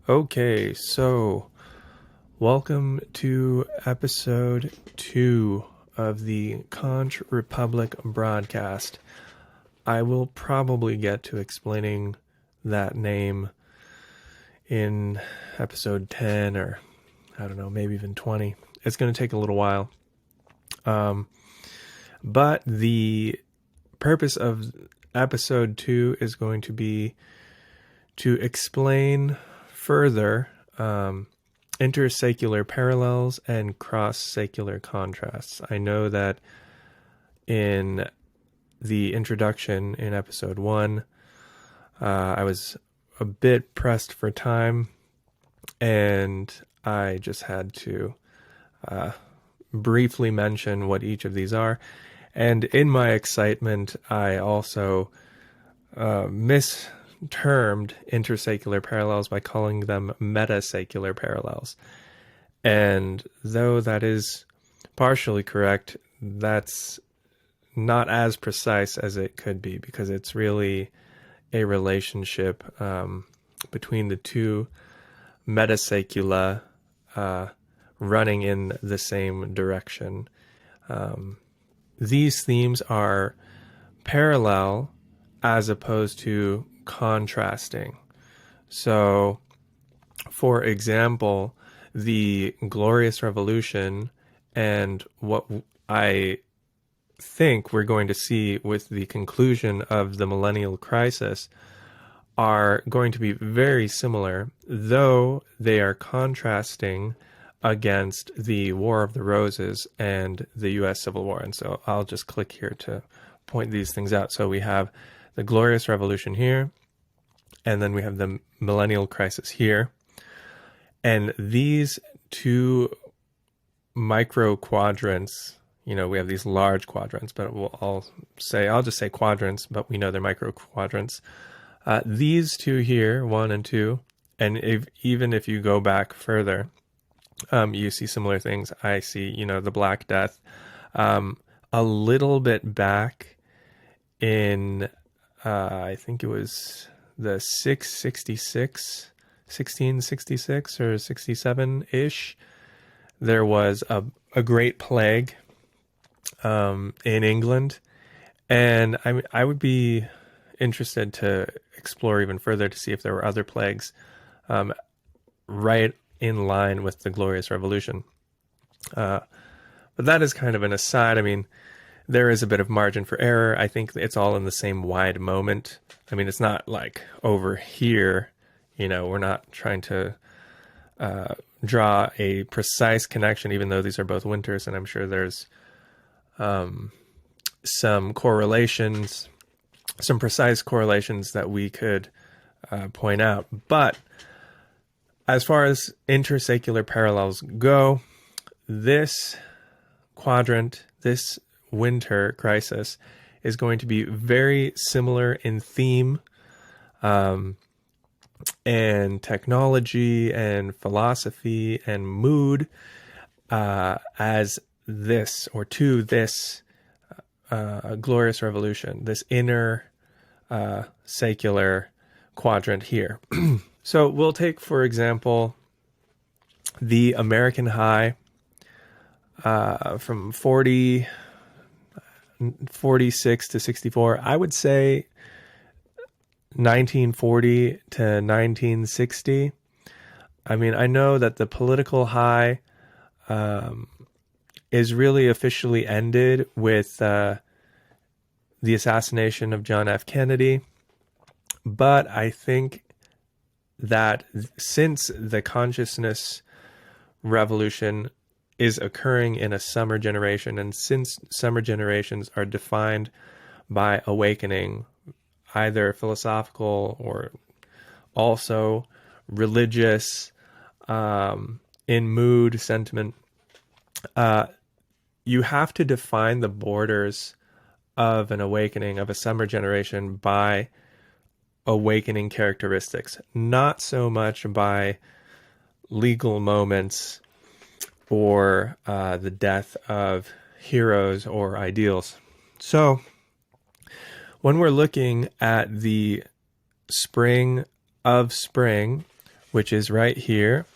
Okay, so welcome to episode 2 of the Conch Republic broadcast. I will probably get to explaining that name in episode 10 or I don't know, maybe even 20. It's going to take a little while. But the purpose of episode 2 is going to be to explain further Intersecular Parallels and Cross-Saecular contrasts. I know that in the introduction in episode 1, I was a bit pressed for time, and I just had to briefly mention what each of these are. And in my excitement, I also termed intersecular parallels by calling them meta-saecular parallels. And though that is partially correct, that's not as precise as it could be, because it's really a relationship between the two meta-saecula running in the same direction. These themes are parallel as opposed to contrasting. So, for example, the Glorious Revolution and what I think we're going to see with the conclusion of the millennial crisis are going to be very similar, though they are contrasting against the War of the Roses and the U.S. Civil War. And so I'll just click here to point these things out. So we have the Glorious Revolution here, and then we have the millennial crisis here. And these two micro quadrants, we have these large quadrants, but I'll just say quadrants, but we know they're micro quadrants. These two here, 1 and 2, and even if you go back further, you see similar things. I see, the Black Death, a little bit back in, I think it was the 1666 or 67-ish. There was a great plague in England, and I would be interested to explore even further to see if there were other plagues right in line with the Glorious Revolution. But that is kind of an aside. There is a bit of margin for error. I think it's all in the same wide moment. It's not like over here, we're not trying to draw a precise connection, even though these are both winters, and I'm sure there's some correlations, some precise correlations that we could point out. But as far as intersecular parallels go, this quadrant, this winter crisis, is going to be very similar in theme and technology and philosophy and mood as this, or to this Glorious Revolution, this inner secular quadrant here. So we'll take, for example, the American high from 46 to 64. I would say 1940 to 1960. I know that the political high is really officially ended with the assassination of John F. Kennedy. But I think that since the consciousness revolution is occurring in a summer generation, and since summer generations are defined by awakening, either philosophical or also religious, in mood, sentiment, you have to define the borders of an awakening, of a summer generation, by awakening characteristics, not so much by legal moments or the death of heroes or ideals. So when we're looking at the spring of spring, which is right here,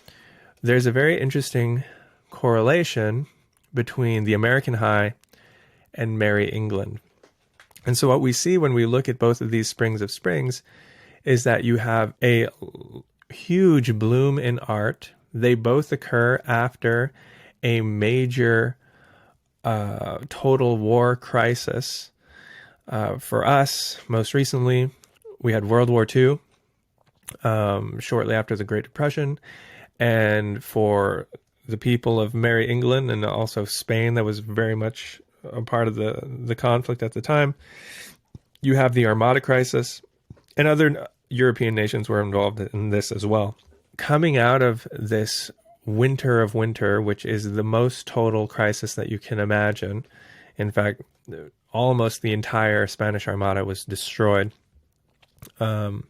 there's a very interesting correlation between the American High and Merry England. And so what we see when we look at both of these springs of springs is that you have a huge bloom in art. They both occur after a major total war crisis. For us, most recently, we had World War II, shortly after the Great Depression. And for the people of Merry England and also Spain, that was very much a part of the conflict at the time, you have the Armada crisis, and other European nations were involved in this as well. Coming out of this winter of winter, which is the most total crisis that you can imagine, in fact, almost the entire Spanish Armada was destroyed, and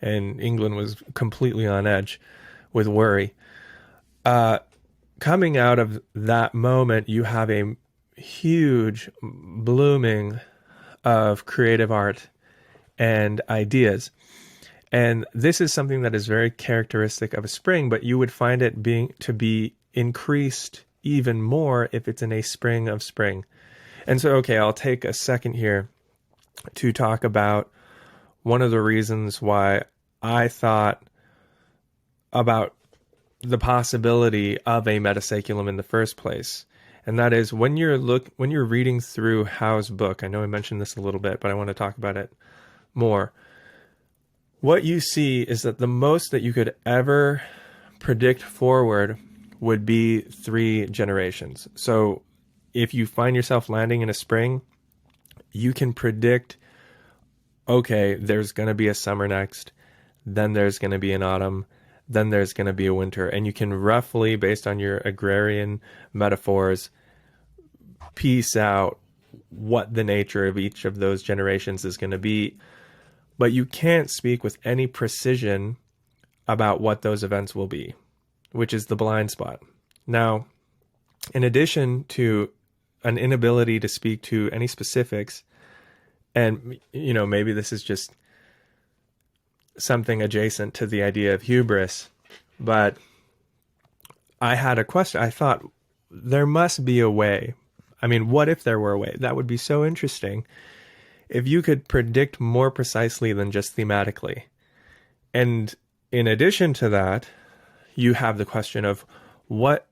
England was completely on edge with worry. Coming out of that moment, you have a huge blooming of creative art and ideas. And this is something that is very characteristic of a spring, but you would find it to be increased even more if it's in a spring of spring. And so, okay, I'll take a second here to talk about one of the reasons why I thought about the possibility of a meta-saeculum in the first place. And that is when you're reading through Howe's book, I know I mentioned this a little bit, but I want to talk about it more. What you see is that the most that you could ever predict forward would be 3 generations. So if you find yourself landing in a spring, you can predict, okay, there's going to be a summer next, then there's going to be an autumn, then there's going to be a winter. And you can roughly, based on your agrarian metaphors, piece out what the nature of each of those generations is going to be. But you can't speak with any precision about what those events will be, which is the blind spot. Now, in addition to an inability to speak to any specifics, and, you know, maybe this is just something adjacent to the idea of hubris, but I had a question. I thought there must be a way. I mean, what if there were a way? That would be so interesting if you could predict more precisely than just thematically. And in addition to that, you have the question of what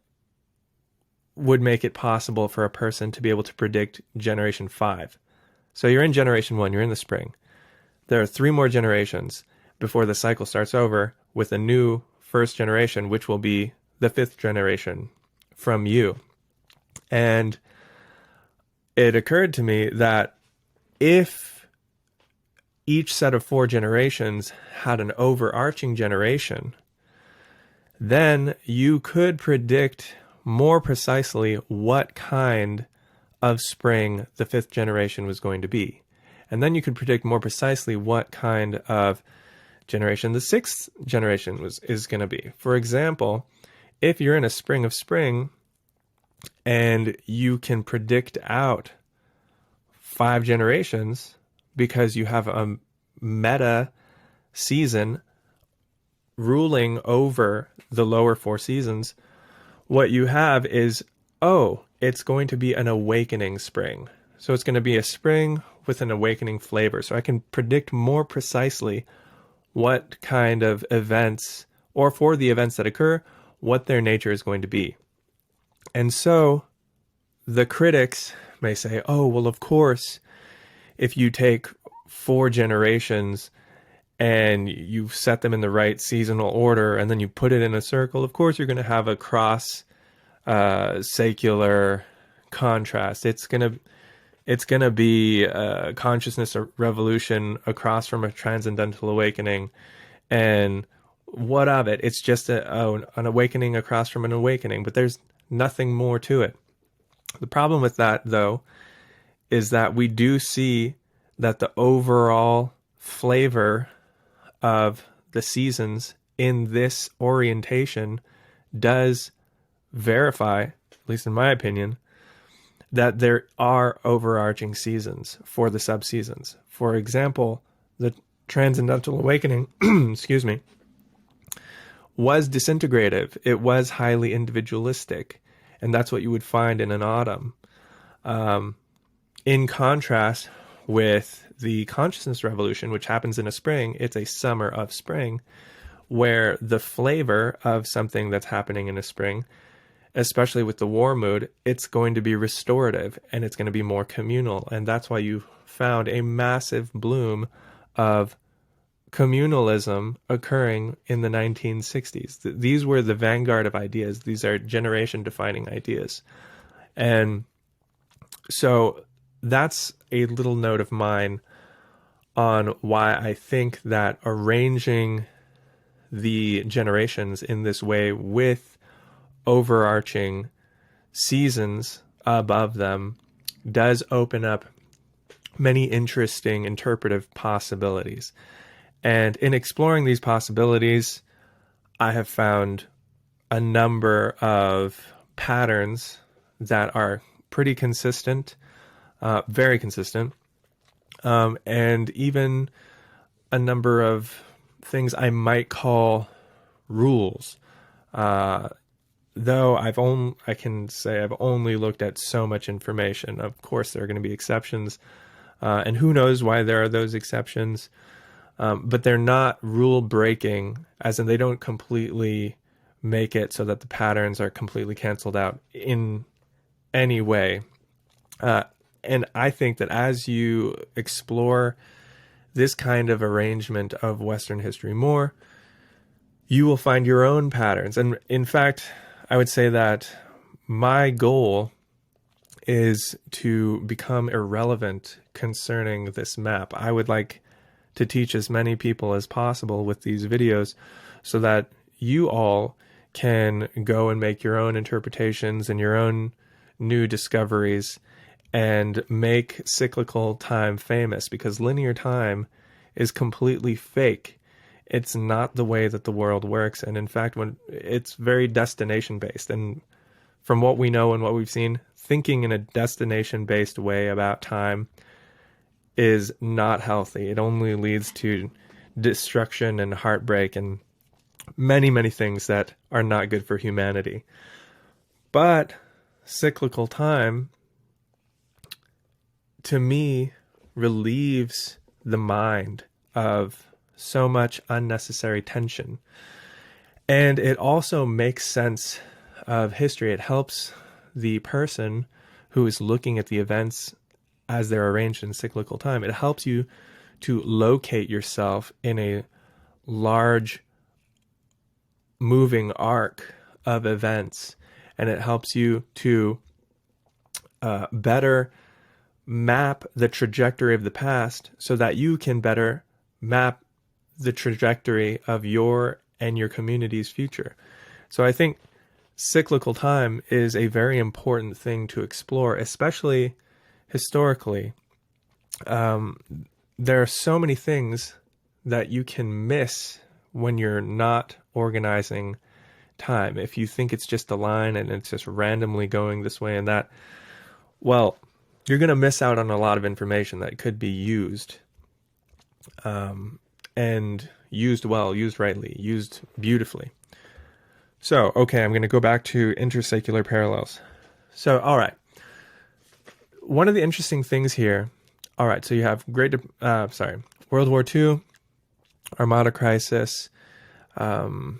would make it possible for a person to be able to predict generation 5. So you're in generation 1, you're in the spring. There are 3 more generations before the cycle starts over with a new first generation, which will be the 5th generation from you. And it occurred to me that if each set of 4 generations had an overarching generation, then you could predict more precisely what kind of spring the 5th generation was going to be. And then you could predict more precisely what kind of generation the 6th generation is going to be. For example, if you're in a spring of spring and you can predict out 5 generations because you have a meta season ruling over the lower 4 seasons, what you have is, it's going to be an awakening spring. So it's going to be a spring with an awakening flavor. So I can predict more precisely what kind of events, or for the events that occur, what their nature is going to be. And so the critics may say, well, of course, if you take 4 generations and you set them in the right seasonal order and then you put it in a circle, of course you're going to have a cross-saecular contrast. It's going to be a consciousness revolution across from a transcendental awakening. And what of it? It's just an awakening across from an awakening, but there's nothing more to it. The problem with that, though, is that we do see that the overall flavor of the seasons in this orientation does verify, at least in my opinion, that there are overarching seasons for the subseasons. For example, the Transcendental Awakening, excuse me, was disintegrative. It was highly individualistic. And that's what you would find in an autumn. In contrast with the consciousness revolution, which happens in a spring, it's a summer of spring, where the flavor of something that's happening in a spring, especially with the war mood, it's going to be restorative and it's going to be more communal. And that's why you found a massive bloom of communalism occurring in the 1960s. These were the vanguard of ideas. These are generation-defining ideas. And so that's a little note of mine on why I think that arranging the generations in this way with overarching seasons above them does open up many interesting interpretive possibilities. And in exploring these possibilities, I have found a number of patterns that are pretty consistent, very consistent, and even a number of things I might call rules. Though I can say I've only looked at so much information. Of course, there are going to be exceptions, and who knows why there are those exceptions. But they're not rule breaking, as in they don't completely make it so that the patterns are completely canceled out in any way. And I think that as you explore this kind of arrangement of Western history more, you will find your own patterns. And in fact, I would say that my goal is to become irrelevant concerning this map. I would like to teach as many people as possible with these videos so that you all can go and make your own interpretations and your own new discoveries and make cyclical time famous, because linear time is completely fake. It's not the way that the world works. And in fact, when it's very destination based, and from what we know and what we've seen, thinking in a destination based way about time is not healthy. It only leads to destruction and heartbreak and many, many things that are not good for humanity. But cyclical time, to me, relieves the mind of so much unnecessary tension. And it also makes sense of history. It helps the person who is looking at the events as they're arranged in cyclical time. It helps you to locate yourself in a large moving arc of events, and it helps you to better map the trajectory of the past so that you can better map the trajectory of your and your community's future. So I think cyclical time is a very important thing to explore, especially historically. There are so many things that you can miss when you're not organizing time. If you think it's just a line and it's just randomly going this way and that, well, you're going to miss out on a lot of information that could be used, and used well, used rightly, used beautifully. So, okay, I'm going to go back to intersecular parallels. So, all right. One of the interesting things here, all right, so you have World War II, Armada Crisis. You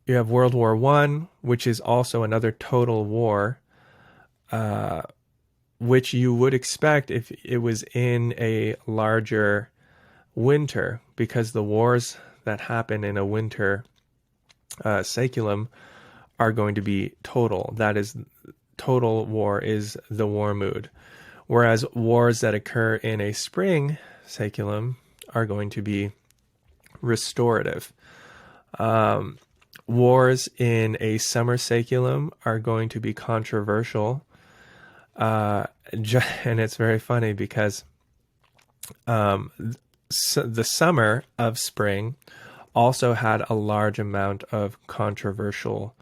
have World War I, which is also another total war, which you would expect if it was in a larger winter, because the wars that happen in a winter saeculum are going to be total. That is, total war is the war mood. Whereas wars that occur in a spring saeculum are going to be restorative. Wars in a summer saeculum are going to be controversial. And it's very funny because the summer of spring also had a large amount of controversial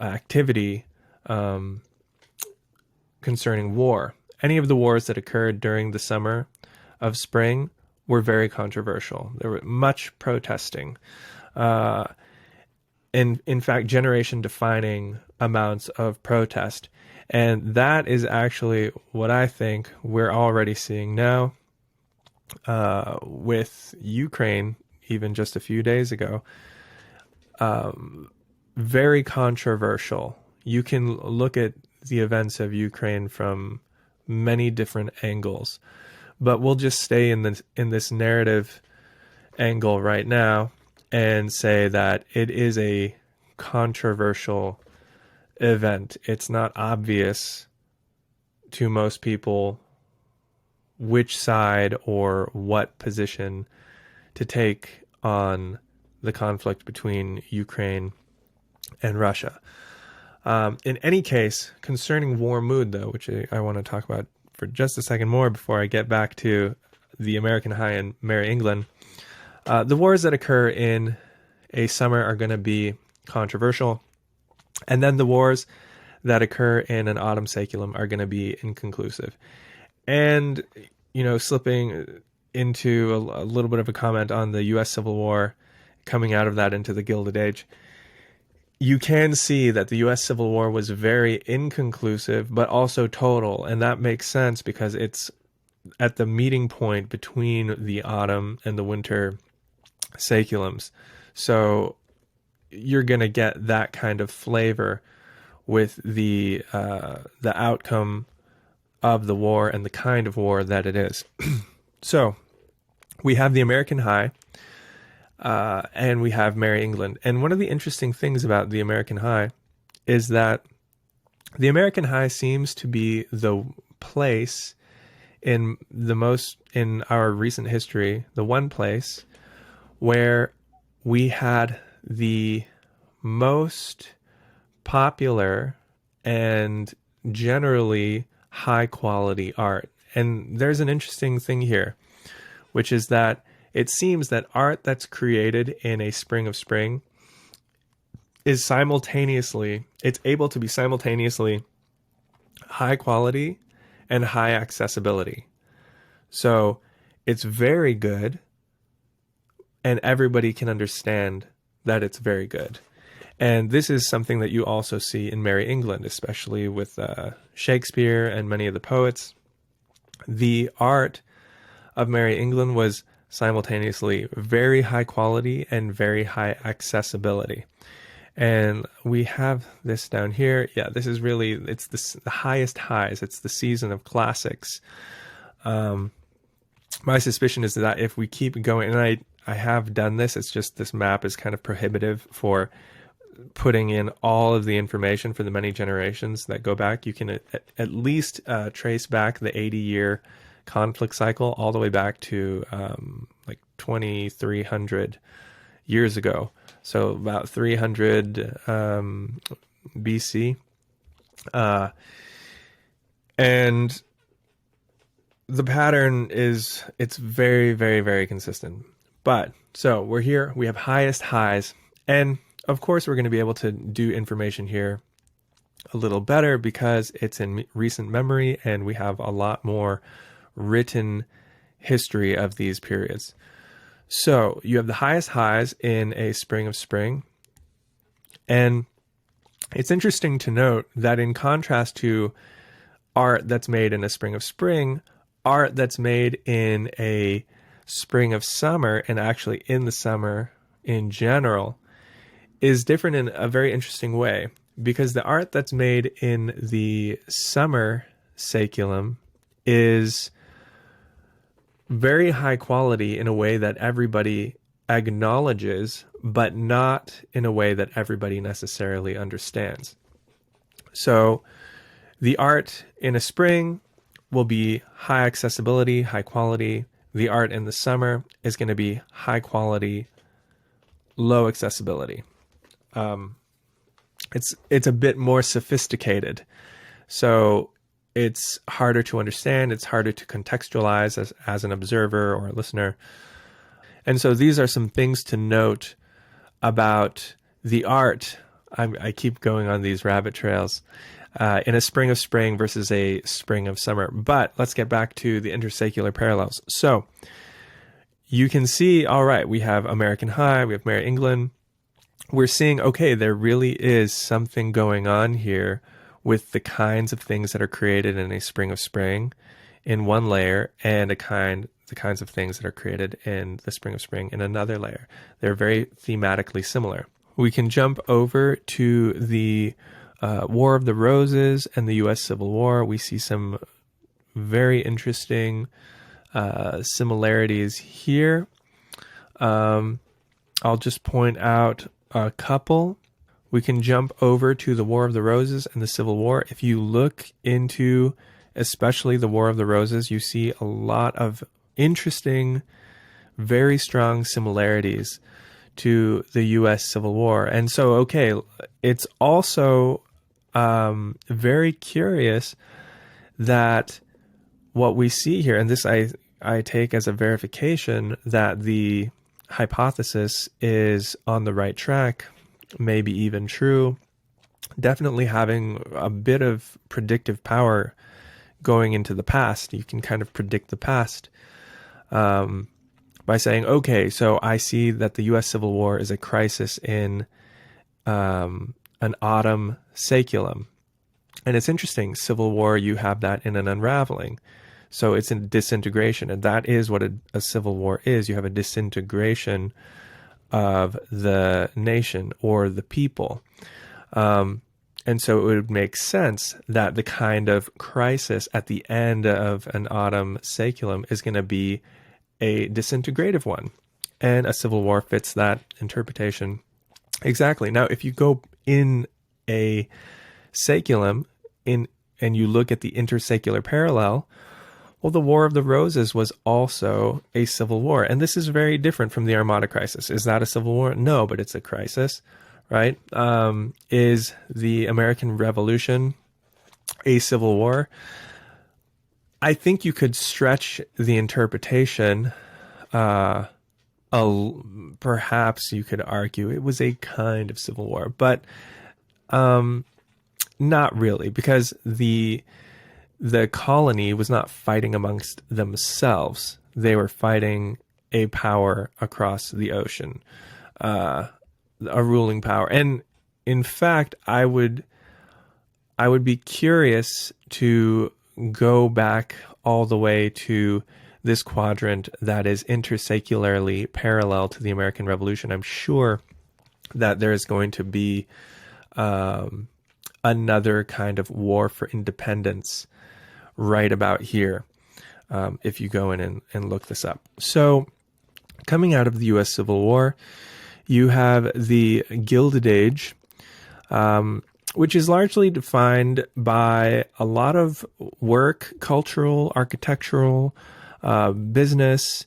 activity concerning war. Any of the wars that occurred during the summer of spring were very controversial. There was much protesting. in fact, generation-defining amounts of protest. And that is actually what I think we're already seeing now with Ukraine, even just a few days ago. Very controversial. You can look at the events of Ukraine from many different angles, but we'll just stay in this narrative angle right now and say that it is a controversial event. It's not obvious to most people which side or what position to take on the conflict between Ukraine and Russia. In any case, concerning war mood, though, which I want to talk about for just a second more before I get back to the American High and Merry England, the wars that occur in a summer are going to be controversial, and then the wars that occur in an autumn saeculum are going to be inconclusive. And, slipping into a little bit of a comment on the U.S. Civil War, coming out of that into the Gilded Age, you can see that the U.S. Civil War was very inconclusive, but also total. And that makes sense because it's at the meeting point between the autumn and the winter saeculums. So you're going to get that kind of flavor with the outcome of the war and the kind of war that it is. So we have the American High, and we have Merry England. And one of the interesting things about the American High is that the American High seems to be the place in our recent history, the one place where we had the most popular and generally high quality art. And there's an interesting thing here, which is that it seems that art that's created in a spring of spring is it's able to be simultaneously high quality and high accessibility. So it's very good, and everybody can understand that it's very good. And this is something that you also see in Merry England, especially with Shakespeare and many of the poets. The art of Merry England was simultaneously very high quality and very high accessibility. And we have this down here. Yeah, this is really, it's the highest highs. It's the season of classics. My suspicion is that if we keep going, and I have done this, it's just this map is kind of prohibitive for putting in all of the information for the many generations that go back. You can at least trace back the 80-year conflict cycle all the way back to like 2,300 years ago. So about 300 BC. And the pattern it's very, very, very consistent. But so we're here, we have highest highs, and of course we're going to be able to do information here a little better because it's in recent memory and we have a lot more written history of these periods. So you have the highest highs in a spring of spring. And it's interesting to note that in contrast to art that's made in a spring of spring, art that's made in a spring of summer, and actually in the summer in general, is different in a very interesting way, because the art that's made in the summer saeculum is very high quality in a way that everybody acknowledges, but not in a way that everybody necessarily understands. So the art in a spring will be high accessibility, high quality. The art in the summer is going to be high quality, low accessibility. It's a bit more sophisticated. So it's harder to understand. It's harder to contextualize as an observer or a listener. And so these are some things to note about the art. I keep going on these rabbit trails. In a spring of spring versus a spring of summer. But let's get back to the intersecular parallels. So you can see, all right, we have American High, we have Merry England, we're seeing, okay, there really is something going on here with the kinds of things that are created in a spring of spring in one layer, and the kinds of things that are created in the spring of spring in another layer. They're very thematically similar. We can jump over to the War of the Roses and the U.S. Civil War. We see some very interesting similarities here. I'll just point out a couple. We can jump over to the War of the Roses and the Civil War. If you look into especially the War of the Roses, you see a lot of interesting, very strong similarities to the U.S. Civil War. And so, okay, it's also very curious that what we see here, and this I take as a verification that the hypothesis is on the right track, maybe even true, definitely having a bit of predictive power going into the past. You can kind of predict the past by saying, okay, so I see that the U.S. Civil War is a crisis in an autumn saeculum. And it's interesting, Civil War, you have that in an unraveling. So it's a disintegration, and that is what a civil war is. You have a disintegration of the nation or the people. And so it would make sense that the kind of crisis at the end of an autumn saeculum is going to be a disintegrative one. And a civil war fits that interpretation exactly. Now, if you go in a saeculum and you look at the Intersecular Parallel, well, the War of the Roses was also a civil war. And this is very different from the Armada crisis. Is that a civil war? No, but it's a crisis, right? Is the American Revolution a civil war? I think you could stretch the interpretation. Perhaps you could argue it was a kind of civil war, but not really, because the colony was not fighting amongst themselves. They were fighting a power across the ocean, a ruling power. And in fact, I would be curious to go back all the way to this quadrant that is intersecularly parallel to the American Revolution. I'm sure that there is going to be another kind of war for independence right about here, if you go in and look this up. So coming out of the U.S. Civil War, you have the Gilded Age, which is largely defined by a lot of work, cultural, architectural, business,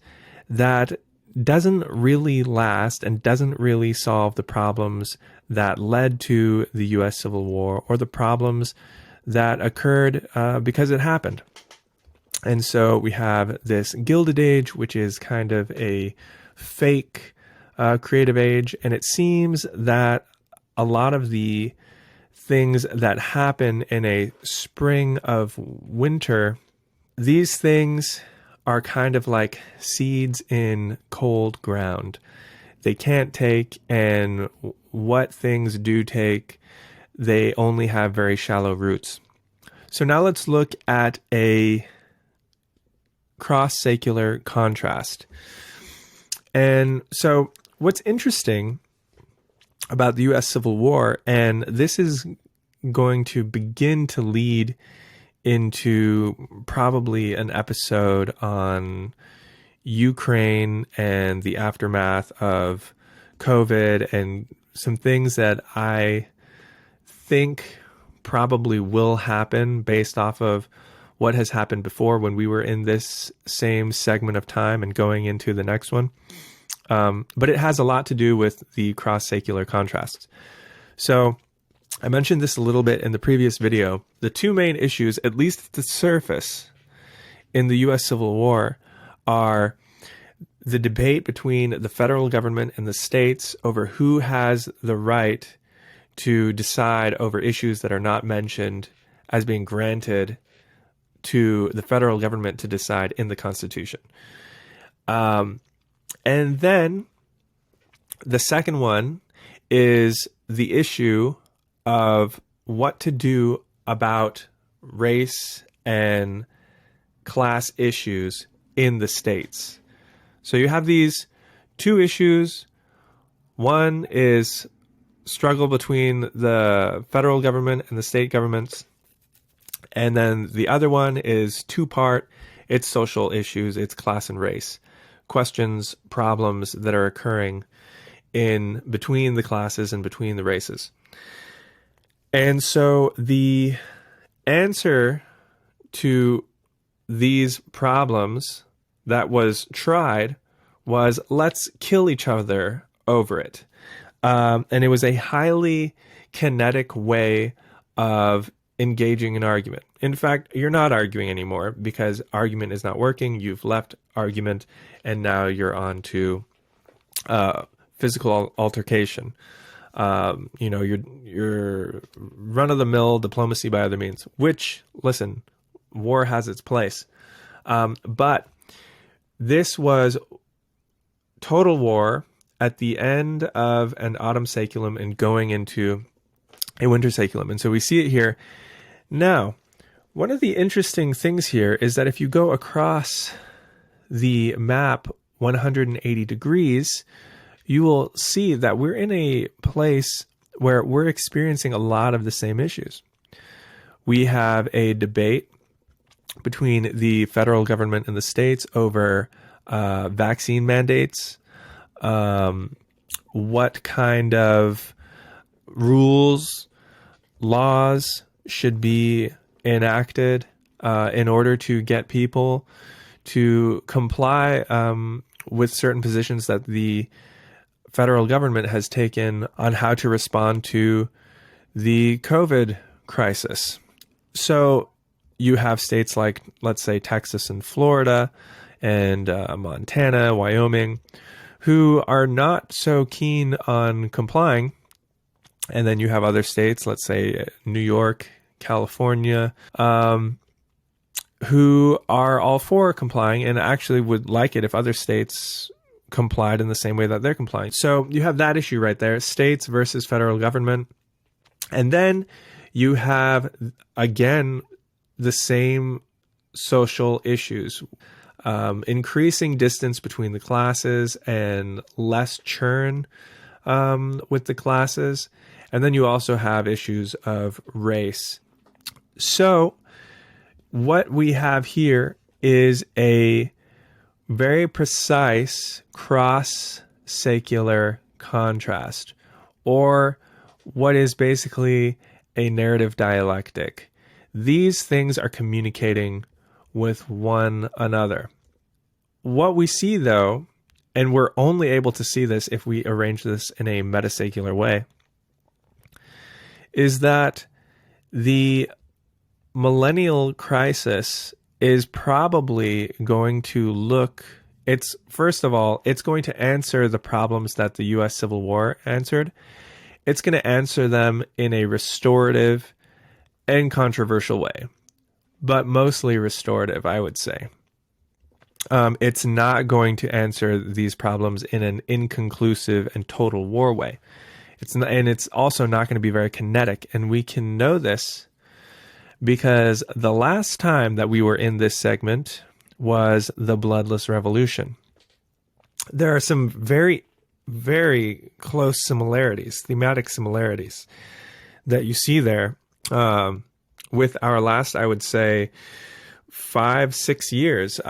that doesn't really last and doesn't really solve the problems that led to the U.S. Civil War or the problems that occurred because it happened. And so we have this Gilded Age, which is kind of a fake creative age. And it seems that a lot of the things that happen in a spring of winter, these things are kind of like seeds in cold ground. They can't take, and what things do take, they only have very shallow roots. So now let's look at a cross-saecular contrast. And so what's interesting about the U.S. Civil War, and this is going to begin to lead into probably an episode on Ukraine and the aftermath of COVID and some things that I think probably will happen based off of what has happened before when we were in this same segment of time and going into the next one. But it has a lot to do with the cross-saecular contrasts. So I mentioned this a little bit in the previous video. The two main issues, at least at the surface, in the U.S. Civil War are the debate between the federal government and the states over who has the right to decide over issues that are not mentioned as being granted to the federal government to decide in the Constitution. And then the second one is the issue of what to do about race and class issues in the states. So you have these two issues. One is struggle between the federal government and the state governments. And then the other one is two-part. It's social issues, it's class and race. Questions, problems that are occurring in between the classes and between the races. And so the answer to these problems that was tried was, let's kill each other over it. And it was a highly kinetic way of engaging an argument. In fact, you're not arguing anymore because argument is not working. You've left argument, and now you're on to physical altercation. Your run-of-the-mill diplomacy by other means, which, listen, war has its place. But this was total war at the end of an autumn saeculum and going into a winter saeculum. And so we see it here. Now, one of the interesting things here is that if you go across the map 180 degrees, you will see that we're in a place where we're experiencing a lot of the same issues. We have a debate between the federal government and the states over vaccine mandates, what kind of rules, laws should be enacted in order to get people to comply with certain positions that the federal government has taken on how to respond to the COVID crisis. So you have states like, let's say, Texas and Florida and Montana, Wyoming, who are not so keen on complying. And then you have other states, let's say New York, California, who are all for complying and actually would like it if other states complied in the same way that they're complying. So you have that issue right there, states versus federal government. And then you have, again, the same social issues, increasing distance between the classes and less churn with the classes. And then you also have issues of race. So what we have here is a very precise cross-saecular contrast, or what is basically a narrative dialectic. These things are communicating with one another. What we see, though, and we're only able to see this if we arrange this in a meta-saecular way, is that the millennial crisis is probably going to first of all, it's going to answer the problems that the U.S. Civil War answered. It's going to answer them in a restorative and controversial way, but mostly restorative, I would say. It's not going to answer these problems in an inconclusive and total war way. It's also not going to be very kinetic, and we can know this because the last time that we were in this segment was the Bloodless Revolution. There are some very, very close similarities, thematic similarities that you see there with our last, I would say, 5-6 years.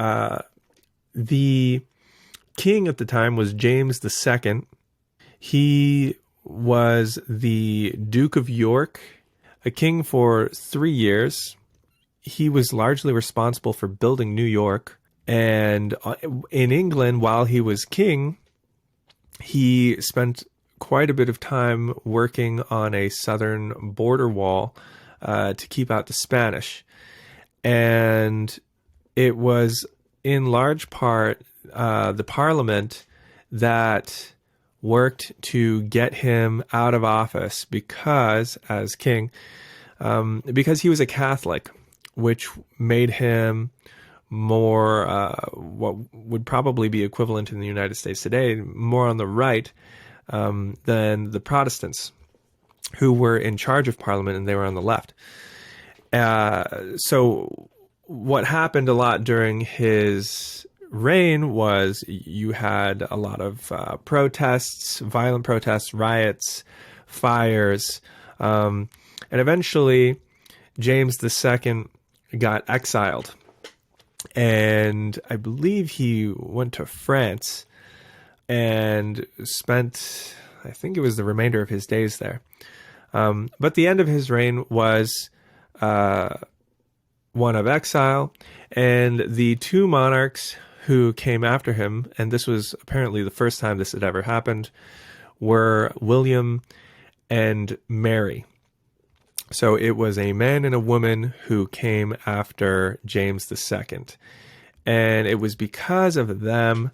The king at the time was James II. He was the Duke of York, a king for 3 years. He was largely responsible for building New York. And in England, while he was king, he spent quite a bit of time working on a southern border wall to keep out the Spanish. And it was in large part the Parliament that worked to get him out of office because, as king, because he was a Catholic, which made him more what would probably be equivalent in the United States today, more on the right than the Protestants, who were in charge of Parliament, and they were on the left. So what happened a lot during his reign was you had a lot of protests, violent protests, riots, fires, and eventually James II got exiled. And I believe he went to France and spent, I think it was the remainder of his days there. But the end of his reign was one of exile, and the two monarchs who came after him, and this was apparently the first time this had ever happened, were William and Mary. So it was a man and a woman who came after James II. And it was because of them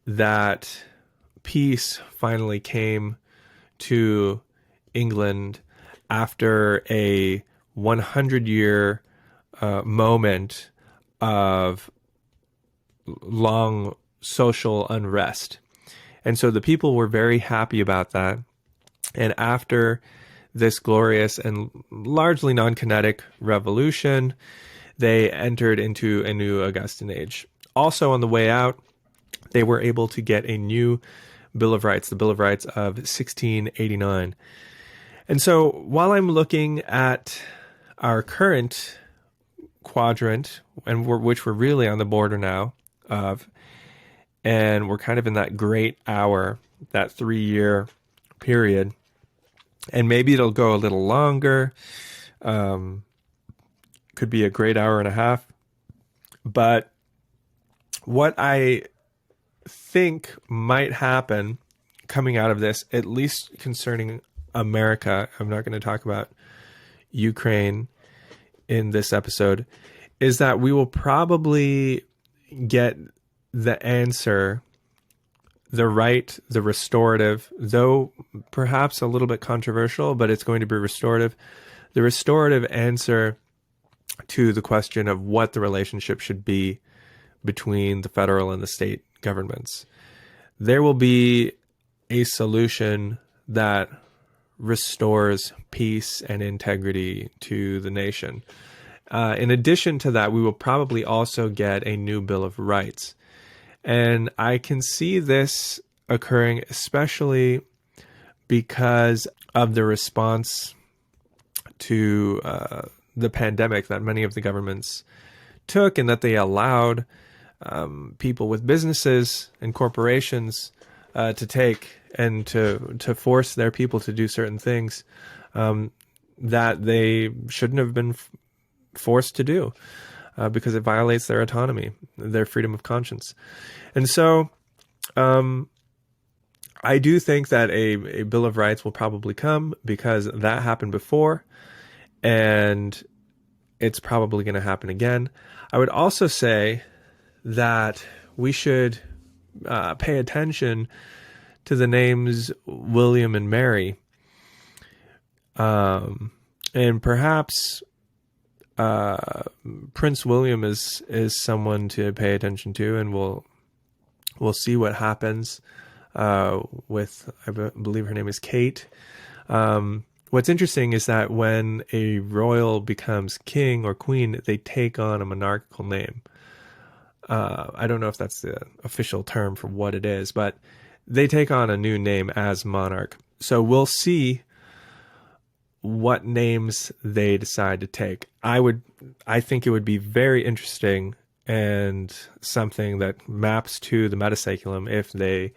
that peace finally came to England after a 100-year moment of long social unrest. And so the people were very happy about that. And after this glorious and largely non-kinetic revolution, they entered into a new Augustan age. Also on the way out, they were able to get a new Bill of Rights, the Bill of Rights of 1689. And so while I'm looking at our current quadrant, and which we're really on the border now of, and we're kind of in that great hour, that 3-year period, and maybe it'll go a little longer, could be a great hour and a half. But what I think might happen coming out of this, at least concerning America, I'm not going to talk about Ukraine in this episode, is that we will probably get the answer, the right, the restorative, though perhaps a little bit controversial, but it's going to be restorative, the restorative answer to the question of what the relationship should be between the federal and the state governments. There will be a solution that restores peace and integrity to the nation. In addition to that, we will probably also get a new Bill of Rights. And I can see this occurring especially because of the response to the pandemic that many of the governments took, and that they allowed people with businesses and corporations to take and to force their people to do certain things that they shouldn't have been forced to do because it violates their autonomy, their freedom of conscience. And so I do think that a Bill of Rights will probably come because that happened before, and it's probably going to happen again. I would also say that we should pay attention to the names William and Mary. And perhaps Prince William is someone to pay attention to, and we'll see what happens with, I believe her name is Kate. What's interesting is that when a royal becomes king or queen, they take on a monarchical name. I don't know if that's the official term for what it is, but they take on a new name as monarch. So we'll see what names they decide to take. I think it would be very interesting and something that maps to the meta-saeculum if they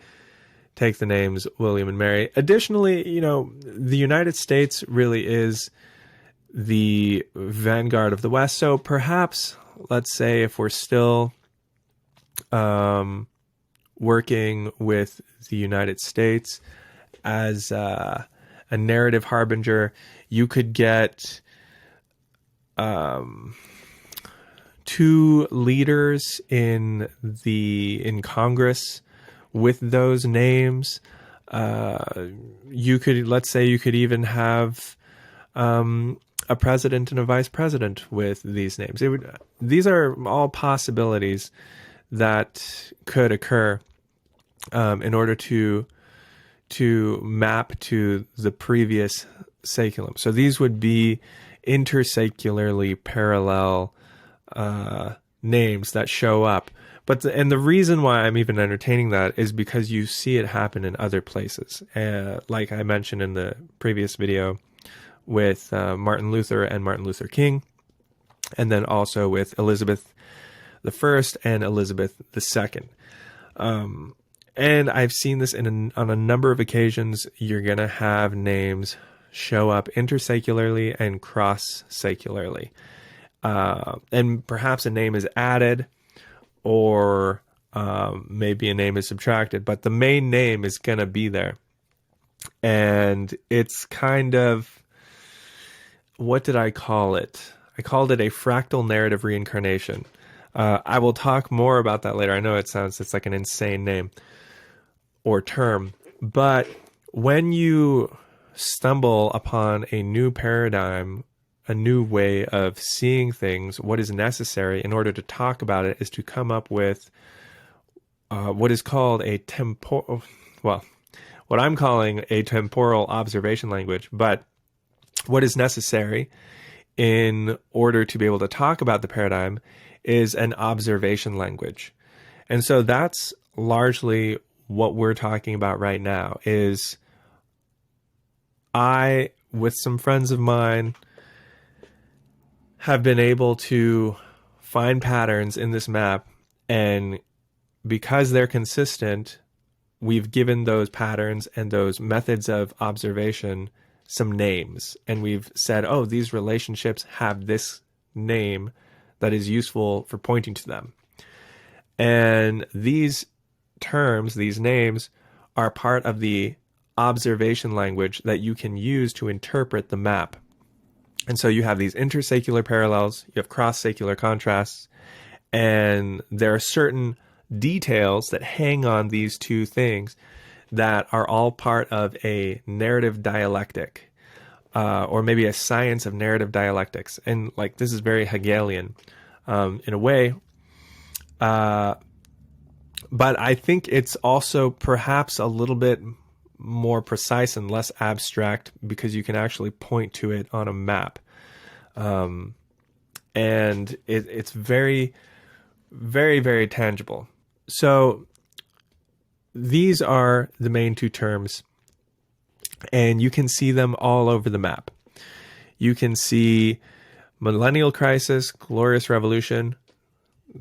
take the names William and Mary. Additionally, the United States really is the vanguard of the West. So perhaps, let's say, if we're still working with the United States as a narrative harbinger, you could get two leaders in Congress with those names. You could even have a president and a vice president with these names. These are all possibilities that could occur in order to to map to the previous saeculum. So these would be intersecularly parallel names that show up. And the reason why I'm even entertaining that is because you see it happen in other places. Like I mentioned in the previous video with Martin Luther and Martin Luther King, and then also with Elizabeth I and Elizabeth II. And I've seen this on a number of occasions. You're going to have names show up intersecularly and cross-saecularly. And perhaps a name is added, or maybe a name is subtracted, but the main name is going to be there. And it's kind of, what did I call it? I called it a fractal narrative reincarnation. I will talk more about that later. I know it's like an insane name or term, but when you stumble upon a new paradigm, a new way of seeing things, what is necessary in order to talk about it is to come up with what is called what I'm calling a temporal observation language. But what is necessary in order to be able to talk about the paradigm is an observation language. And so that's largely what we're talking about right now. Is I, with some friends of mine, have been able to find patterns in this map, and because they're consistent, we've given those patterns and those methods of observation some names, and we've said, oh, these relationships have this name that is useful for pointing to them. And these terms, these names, are part of the observation language that you can use to interpret the map. And so you have these intersecular parallels, you have cross-saecular contrasts, and there are certain details that hang on these two things that are all part of a narrative dialectic, or maybe a science of narrative dialectics. And like, this is very Hegelian in a way. But I think it's also perhaps a little bit more precise and less abstract because you can actually point to it on a map. And it's very, very, very tangible. So these are the main two terms, and you can see them all over the map. You can see Millennial Crisis, Glorious Revolution,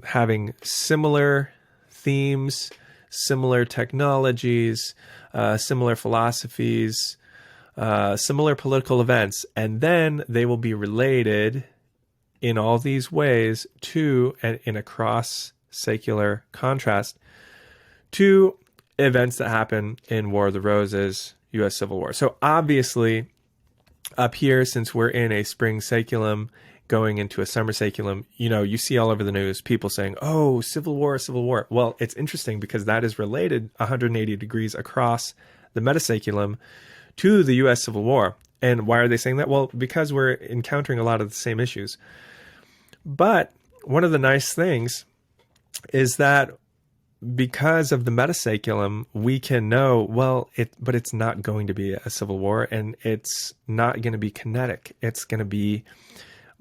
having similar themes, similar technologies, similar philosophies, similar political events, and then they will be related in all these ways to, and in a cross-saecular contrast, to events that happen in War of the Roses, U.S. Civil War. So obviously, up here, since we're in a spring saeculum going into a summer saeculum, you see all over the news people saying, oh, Civil War, Civil War. Well, it's interesting because that is related 180 degrees across the meta-saeculum to the U.S. Civil War. And why are they saying that? Well, because we're encountering a lot of the same issues. But one of the nice things is that because of the meta-saeculum, we can know, but it's not going to be a civil war, and it's not going to be kinetic. It's going to be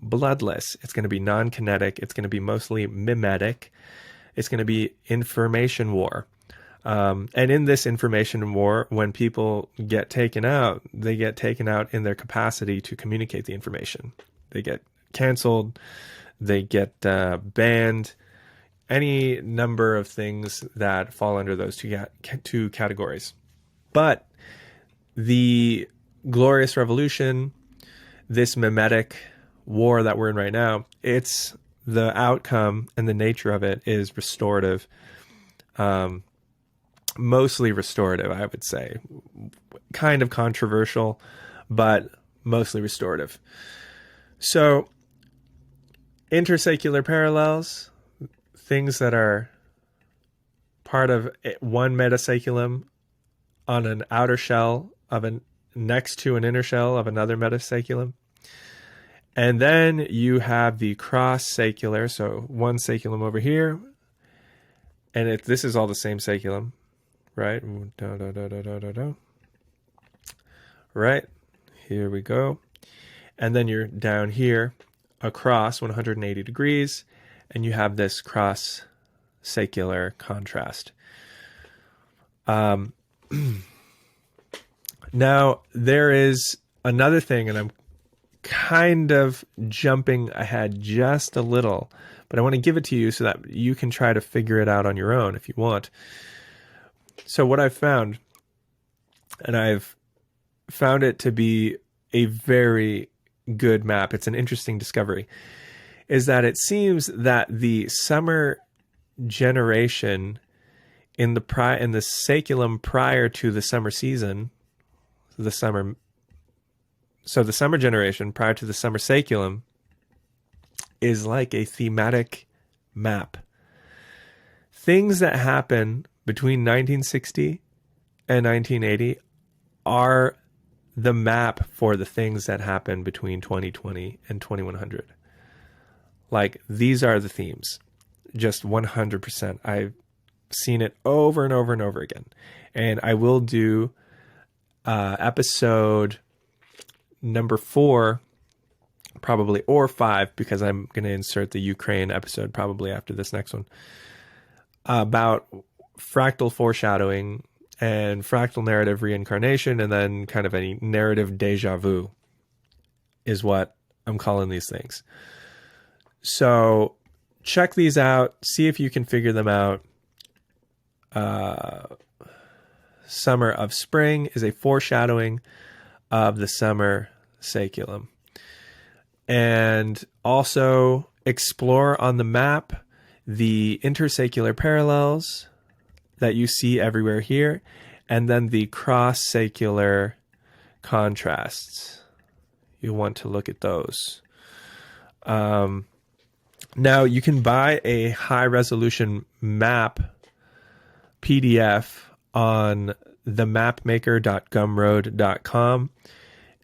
bloodless. It's going to be non-kinetic. It's going to be mostly mimetic. It's going to be information war. And in this information war, when people get taken out, they get taken out in their capacity to communicate the information. They get canceled. They get banned. Any number of things that fall under those two categories. But the Glorious Revolution, this mimetic war that we're in right now, it's the outcome and the nature of it is restorative. Mostly restorative, I would say. Kind of controversial, but mostly restorative. So, intersecular parallels, things that are part of one meta-saeculum on an outer shell of next to an inner shell of another meta-saeculum. And then you have the cross-saecular, so one saeculum over here, and this is all the same saeculum, right? right? Here we go. And then you're down here across 180 degrees, and you have this cross-saecular contrast. Now, there is another thing, and I'm kind of jumping ahead just a little, but I want to give it to you so that you can try to figure it out on your own if you want. So what I've found, and I've found it to be a very good map, it's an interesting discovery, is that it seems that the summer generation in the saeculum prior to the summer season, the summer generation prior to the summer saeculum is like a thematic map. Things that happen between 1960 and 1980 are the map for the things that happen between 2020 and 2100. Like, these are the themes, just 100%. I've seen it over and over and over again. And I will do episode number 4, probably, or 5, because I'm going to insert the Ukraine episode probably after this next one, about fractal foreshadowing and fractal narrative reincarnation, and then kind of a narrative deja vu is what I'm calling these things. So check these out, see if you can figure them out. Summer of Spring is a foreshadowing of the summer saeculum. And also explore on the map the intersecular parallels that you see everywhere here, and then the cross-saecular contrasts. You want to look at those. Now, you can buy a high-resolution map PDF on themapmaker.gumroad.com,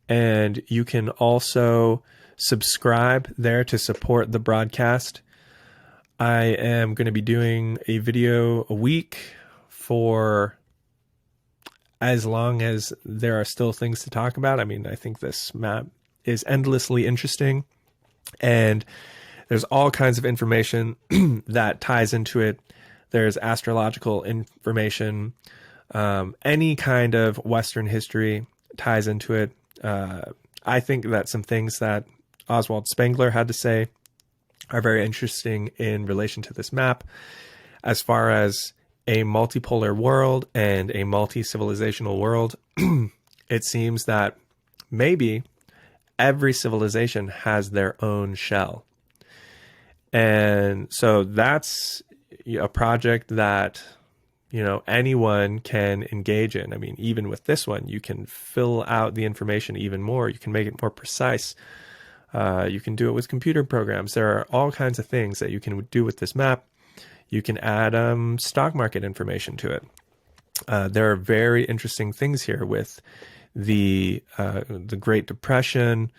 and you can also subscribe there to support the broadcast. I am going to be doing a video a week for as long as there are still things to talk about. I mean, I think this map is endlessly interesting, and there's all kinds of information that ties into it. There's astrological information. Any kind of Western history ties into it. I think that some things that Oswald Spengler had to say are very interesting in relation to this map, as far as a multipolar world and a multi-civilizational world. It seems that maybe every civilization has their own shell. And so that's a project that, you know, anyone can engage in. I mean, even with this one, you can fill out the information even more. You can make it more precise. You can do it with computer programs. There are all kinds of things that you can do with this map. You can add stock market information to it. There are very interesting things here with the Great Depression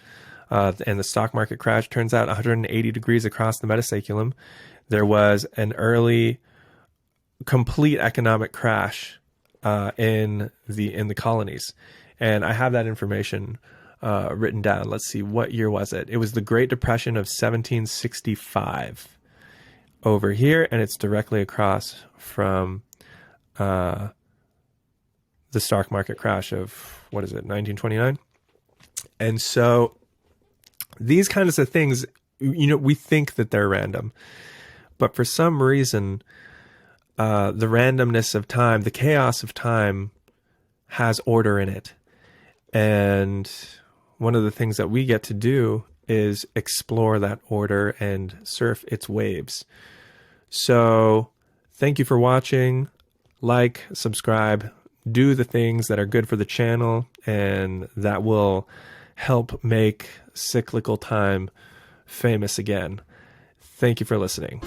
and the stock market crash. Turns out 180 degrees across the meta-saeculum, there was an early complete economic crash in the colonies, and I have that information written down. Let's see, what year was it? It was the Great Depression of 1765 over here, and it's directly across from the stock market crash of, what is it, 1929? And so these kinds of things, you know, we think that they're random, but for some reason, the randomness of time, the chaos of time, has order in it. And one of the things that we get to do is explore that order and surf its waves. So thank you for watching. Like, subscribe, do the things that are good for the channel, and that will help make cyclical time famous again. Thank you for listening.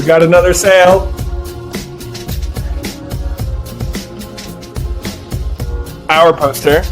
We got another sale. Our poster